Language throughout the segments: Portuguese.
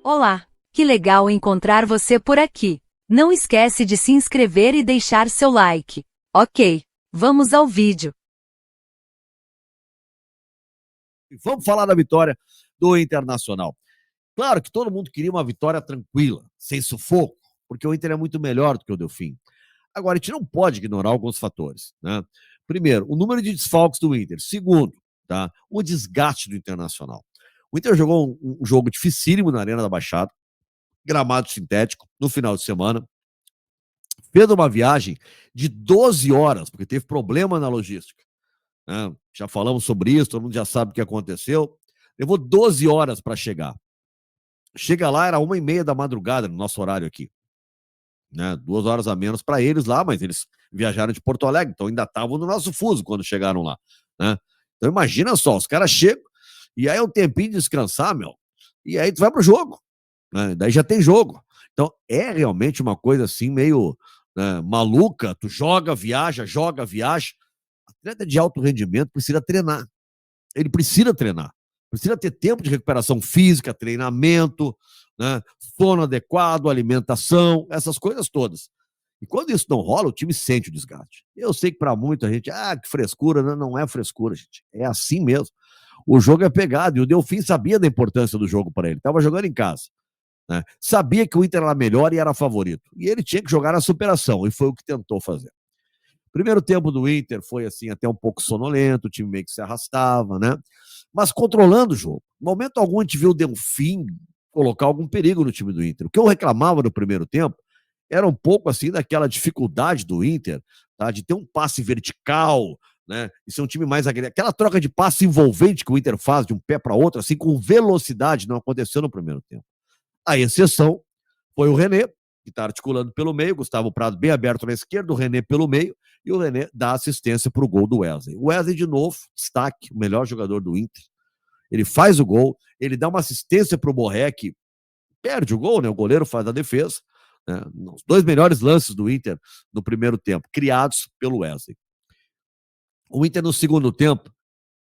Olá, que legal encontrar você por aqui. Não esquece de se inscrever e deixar seu like. Ok, vamos ao vídeo. Vamos falar da vitória do Internacional. Claro que todo mundo queria uma vitória tranquila, sem sufoco, porque o Inter é muito melhor do que o Delfim. Agora, a gente não pode ignorar alguns fatores, né? Primeiro, o número de desfalques do Inter. Segundo, tá? O desgaste do Internacional. O Inter jogou um jogo dificílimo na Arena da Baixada, gramado sintético, no final de semana. Fez uma viagem de 12 horas, porque teve problema na logística, né? Já falamos sobre isso, todo mundo já sabe o que aconteceu. Levou 12 horas para chegar. Chega lá, era 1h30 da madrugada, no nosso horário aqui, né? 2 horas a menos para eles lá, mas eles viajaram de Porto Alegre, então ainda estavam no nosso fuso quando chegaram lá, né? Então imagina só, os caras chegam e aí é um tempinho de descansar, meu, e aí tu vai pro jogo, né? Daí já tem jogo. Então é realmente uma coisa assim meio, né, maluca. Tu joga, viaja, joga, viaja. Atleta de alto rendimento precisa treinar. Ele precisa treinar. Precisa ter tempo de recuperação física, treinamento, né, sono adequado, alimentação, essas coisas todas. E quando isso não rola, o time sente o desgaste. Eu sei que para muita gente, que frescura, não é frescura, gente. É assim mesmo. O jogo é pegado e o Delfim sabia da importância do jogo para ele. Estava jogando em casa, né? Sabia que o Inter era melhor e era favorito. E ele tinha que jogar na superação, e foi o que tentou fazer. Primeiro tempo do Inter foi assim, até um pouco sonolento, o time meio que se arrastava, né? Mas controlando o jogo. No momento algum a gente viu o Delfim colocar algum perigo no time do Inter. O que eu reclamava no primeiro tempo era um pouco assim daquela dificuldade do Inter, tá? De ter um passe vertical, né? E ser um time mais agressivo. Aquela troca de passe envolvente que o Inter faz de um pé para outro, assim, com velocidade, não aconteceu no primeiro tempo. A exceção foi o René, que está articulando pelo meio, Gustavo Prado bem aberto na esquerda, o René pelo meio, e o René dá assistência para o gol do Wesley. O Wesley, de novo, destaque, o melhor jogador do Inter. Ele faz o gol, ele dá uma assistência para o Borré, que perde o gol, né? O goleiro faz a defesa. Né? Os dois melhores lances do Inter no primeiro tempo, criados pelo Wesley. O Inter, no segundo tempo,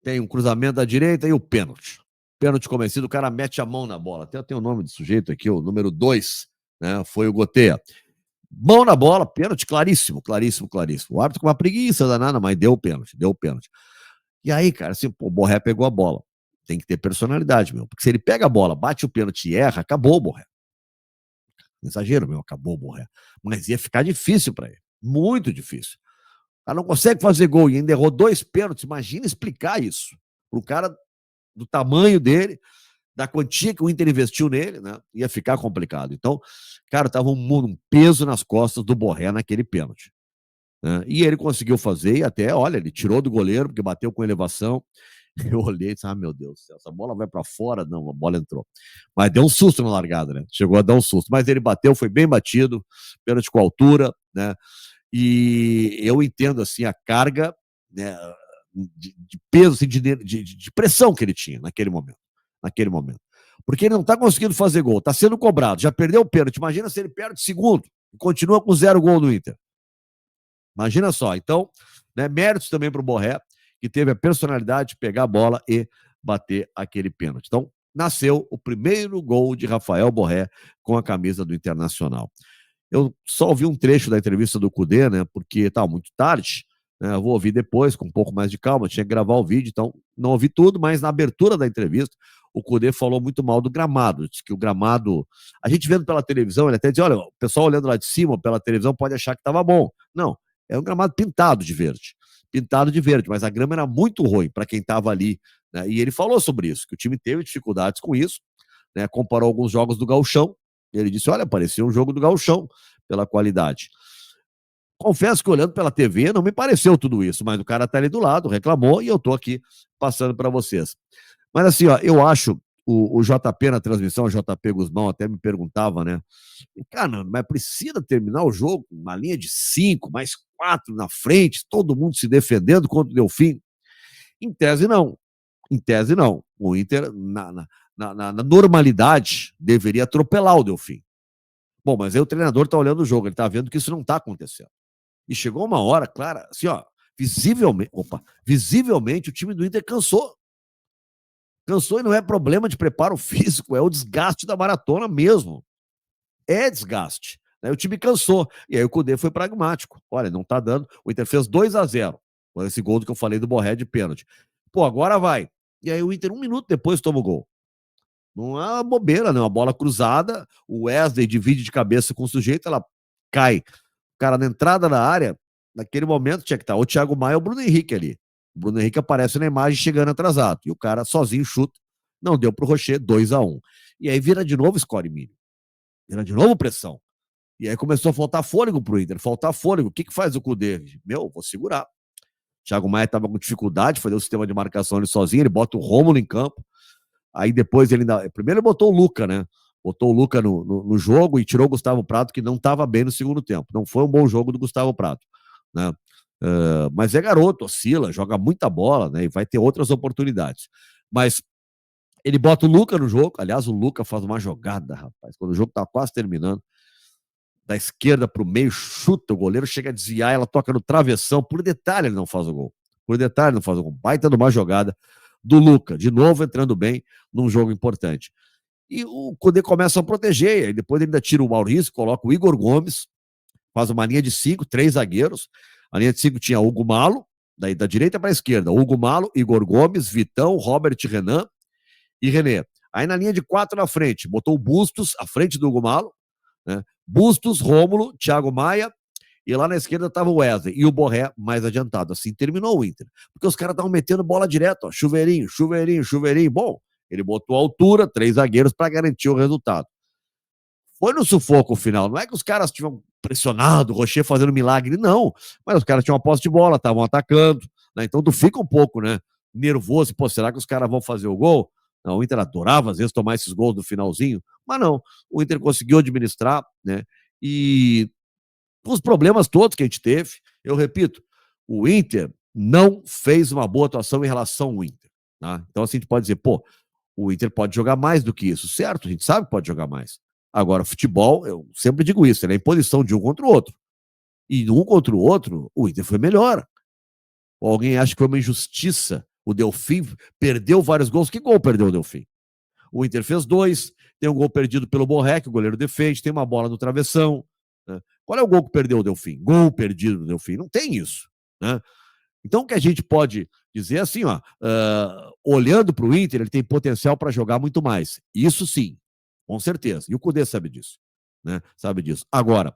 tem um cruzamento da direita e o pênalti. Pênalti convencido, o cara mete a mão na bola. Até tem o nome do sujeito aqui, o número 2, né? Foi o Goteia. Mão na bola, pênalti, claríssimo, claríssimo, claríssimo. O árbitro com uma preguiça danada, mas deu o pênalti, deu o pênalti. E aí, cara, assim, o Borré pegou a bola. Tem que ter personalidade, meu. Porque se ele pega a bola, bate o pênalti e erra, acabou o Borré. Exagero, meu, acabou o Borré. Mas ia ficar difícil para ele. Muito difícil. O cara não consegue fazer gol e ainda errou 2 pênaltis. Imagina explicar isso pro cara do tamanho dele, da quantia que o Inter investiu nele, né? Ia ficar complicado. Então, cara, tava um peso nas costas do Borré naquele pênalti, né? E ele conseguiu fazer, e até, olha, ele tirou do goleiro, porque bateu com elevação. Eu olhei e disse, meu Deus do céu, essa bola vai para fora? Não, a bola entrou. Mas deu um susto na largada, né? Chegou a dar um susto. Mas ele bateu, foi bem batido, pênalti com altura, né? E eu entendo, assim, a carga, né, de peso, assim, de pressão que ele tinha naquele momento. Porque ele não está conseguindo fazer gol, está sendo cobrado, já perdeu o pênalti. Imagina se ele perde o segundo e continua com 0 gol no Inter. Imagina só. Então, né, méritos também para o Borré, que teve a personalidade de pegar a bola e bater aquele pênalti. Então, nasceu o primeiro gol de Rafael Borré com a camisa do Internacional. Eu só ouvi um trecho da entrevista do Cudê, né, porque estava muito tarde, né, eu vou ouvir depois, com um pouco mais de calma, tinha que gravar o vídeo, então não ouvi tudo, mas na abertura da entrevista, o Cudê falou muito mal do gramado, disse que o gramado, a gente vendo pela televisão, ele até dizia, olha, o pessoal olhando lá de cima, pela televisão, pode achar que estava bom. Não, é um gramado pintado de verde, mas a grama era muito ruim para quem estava ali, né, e ele falou sobre isso, que o time teve dificuldades com isso, né, comparou alguns jogos do Gauchão, ele disse, olha, parecia um jogo do Gauchão, pela qualidade. Confesso que olhando pela TV não me pareceu tudo isso, mas o cara tá ali do lado, reclamou e eu tô aqui passando para vocês. Mas assim, ó, eu acho o JP na transmissão, o JP Guzmão até me perguntava, né? Cara, mas precisa terminar o jogo com uma linha de 5, mais 4 na frente, todo mundo se defendendo contra o Delfim? Em tese, não. Em tese, não. O Inter, na normalidade, deveria atropelar o Delfim. Bom, mas aí o treinador tá olhando o jogo, ele tá vendo que isso não tá acontecendo. E chegou uma hora, clara, assim, ó, visivelmente o time do Inter cansou. Cansou e não é problema de preparo físico, é o desgaste da maratona mesmo. É desgaste. Né? O time cansou. E aí o Cudê foi pragmático. Olha, não tá dando. O Inter fez 2-0. Esse gol do que eu falei do Borré de pênalti. Pô, agora vai. E aí o Inter, 1 minuto depois, toma o gol. Não é uma bobeira, né? Uma bola cruzada. O Wesley divide de cabeça com o sujeito, ela cai. O cara na entrada da área, naquele momento tinha que estar o Thiago Maia ou o Bruno Henrique ali. O Bruno Henrique aparece na imagem chegando atrasado. E o cara sozinho chuta. Não deu pro Rocher, 2-1. E aí vira de novo score mínimo. Vira de novo pressão. E aí começou a faltar fôlego pro Inter. Faltar fôlego. O que faz o Cudê? Meu, vou segurar. Thiago Maia estava com dificuldade, fazer o sistema de marcação ele sozinho, ele bota o Rômulo em campo. Aí depois ele ainda. Primeiro ele botou o Luca, né? Botou o Luca no jogo e tirou o Gustavo Prato, que não estava bem no segundo tempo. Não foi um bom jogo do Gustavo Prato. Né? Mas é garoto, oscila, joga muita bola, né? E vai ter outras oportunidades. Mas ele bota o Luca no jogo. Aliás, o Luca faz uma jogada, rapaz. Quando o jogo tá quase terminando, da esquerda para o meio, chuta, o goleiro chega a desviar, ela toca no travessão. Por detalhe, ele não faz o gol. Por detalhe, ele não faz o gol. Baita numa jogada do Luca, de novo entrando bem num jogo importante. E o Cudê começa a proteger, aí depois ele ainda tira o Maurício, coloca o Igor Gomes, faz uma linha de 5, 3 zagueiros. A linha de 5 tinha Hugo Malo, daí da direita para a esquerda, Hugo Malo, Igor Gomes, Vitão, Robert Renan e René. Aí na linha de 4 na frente, botou o Bustos à frente do Hugo Malo, né? Bustos, Rômulo, Thiago Maia, e lá na esquerda estava o Wesley e o Borré mais adiantado. Assim terminou o Inter. Porque os caras estavam metendo bola direto, ó, chuveirinho, chuveirinho, chuveirinho. Bom, ele botou a altura, 3 zagueiros para garantir o resultado. Foi no sufoco o final. Não é que os caras tinham pressionado, o Rocher fazendo milagre, não. Mas os caras tinham uma posse de bola, estavam atacando. Né? Então tu fica um pouco, né, nervoso. Pô, será que os caras vão fazer o gol? Não, o Inter adorava, às vezes, tomar esses gols no finalzinho. Mas não, o Inter conseguiu administrar, né? E os problemas todos que a gente teve, eu repito, o Inter não fez uma boa atuação em relação ao Inter. Tá? Então, assim, a gente pode dizer, pô, o Inter pode jogar mais do que isso. Certo, a gente sabe que pode jogar mais. Agora, futebol, eu sempre digo isso, ele é em posição de um contra o outro. E um contra o outro, o Inter foi melhor. Ou alguém acha que foi uma injustiça? O Delfim perdeu vários gols. Que gol perdeu o Delfim? O Inter fez 2, tem um gol perdido pelo Borré, que o goleiro defende, tem uma bola no travessão. Né? Qual é o gol que perdeu o Delfim? Gol perdido do Delfim. Não tem isso. Né? Então, o que a gente pode dizer assim, ó, olhando para o Inter, ele tem potencial para jogar muito mais. Isso sim, com certeza. E o Cudê sabe disso. Né? Sabe disso. Agora,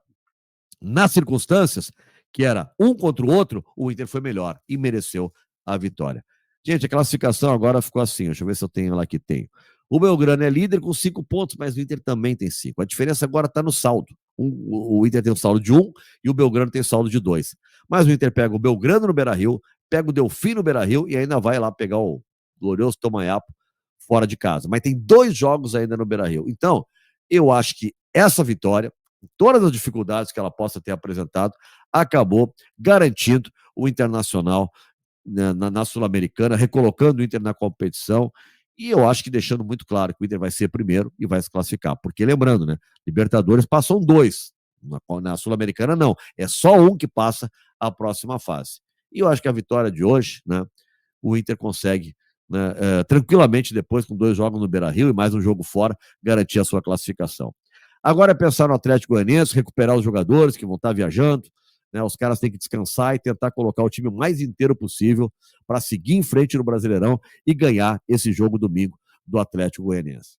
nas circunstâncias, que era um contra o outro, o Inter foi melhor e mereceu a vitória. Gente, a classificação agora ficou assim. Deixa eu ver se eu tenho lá que tenho. O Belgrano é líder com 5 pontos, mas o Inter também tem 5. A diferença agora está no saldo. O Inter tem um saldo de 1 e o Belgrano tem saldo de 2. Mas o Inter pega o Belgrano no Beira-Rio, pega o Delfim no Beira-Rio e ainda vai lá pegar o glorioso Tomanhapo fora de casa. Mas tem 2 jogos ainda no Beira-Rio. Então, eu acho que essa vitória, todas as dificuldades que ela possa ter apresentado, acabou garantindo o Internacional na Sul-Americana, recolocando o Inter na competição. E eu acho que deixando muito claro que o Inter vai ser primeiro e vai se classificar. Porque lembrando, né? Libertadores passam 2. Na Sul-Americana, não. É só um que passa a próxima fase. E eu acho que a vitória de hoje, né? O Inter consegue, né, tranquilamente, depois, com 2 jogos no Beira-Rio e mais um jogo fora, garantir a sua classificação. Agora é pensar no Atlético Goianiense, recuperar os jogadores que vão estar viajando. Né, os caras têm que descansar e tentar colocar o time mais inteiro possível para seguir em frente no Brasileirão e ganhar esse jogo domingo do Atlético Goianiense.